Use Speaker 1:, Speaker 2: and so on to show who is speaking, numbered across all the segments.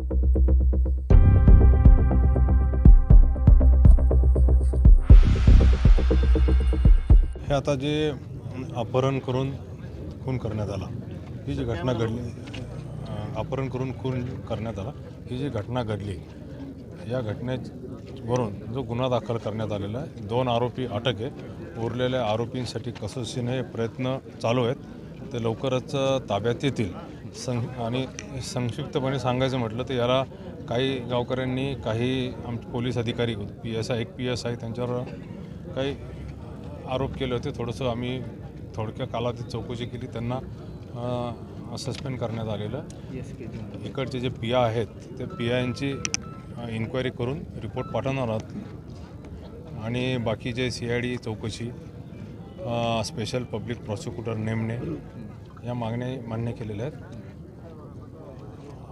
Speaker 1: हे आता जे अपहरण करून खून करण्यात आला, ही जी घटना घडली, अपहरण करून खून करण्यात आला, ही जी घटना घडली, या घटनेवरून जो गुन्हा दाखल करण्यात आलेला आहे, 2 आरोपी अटक आहे. उरलेल्या आरोपींसाठी कसोशीने प्रयत्न चालू आहेत, ते लवकरच ताब्यात येतील. आणि संक्षिप्तपणे सांगायचं म्हटलं तर याला काही गावकऱ्यांनी, काही पोलीस अधिकारी, PSI, एक PSI त्यांच्यावर काही आरोप केले होते. थोडंसं आम्ही थोडक्या कालावधीत चौकशी केली, त्यांना सस्पेंड करण्यात आलेलं. इकडचे जे PI आहेत ते PIंची इन्क्वायरी करून रिपोर्ट पाठवणार आहोत आणि बाकी जे CID चौकशी, स्पेशल पब्लिक प्रॉसिक्युटर नेमणे, या मागण्या मान्य केलेल्या आहेत.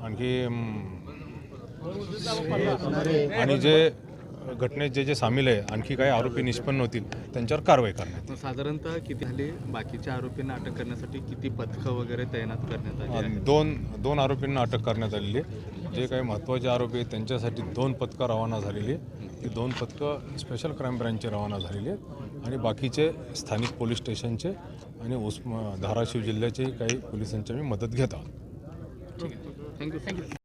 Speaker 1: आणखी आणि जे घटनेत जे सामील आहे, आणखी काही आरोपी निष्पन्न होतील त्यांच्यावर कारवाई करण्यात.
Speaker 2: साधारणतः किती झाले बाकीच्या आरोपींना अटक करण्यासाठी, किती पथकं वगैरे तैनात करण्यात आली?
Speaker 1: दोन आरोपींना अटक करण्यात आलेली आहे. जे काही महत्त्वाचे आरोपी आहेत त्यांच्यासाठी 2 पथकं रवाना झालेली आहे. ती 2 पथकं स्पेशल क्राईम ब्रँचचे रवाना झालेली आहेत आणि बाकीचे स्थानिक पोलीस स्टेशनचे आणि धाराशिव जिल्ह्याचे काही पोलिसांची आम्ही मदत घेत आहोत.
Speaker 2: ठीक आहे, थँक्यू.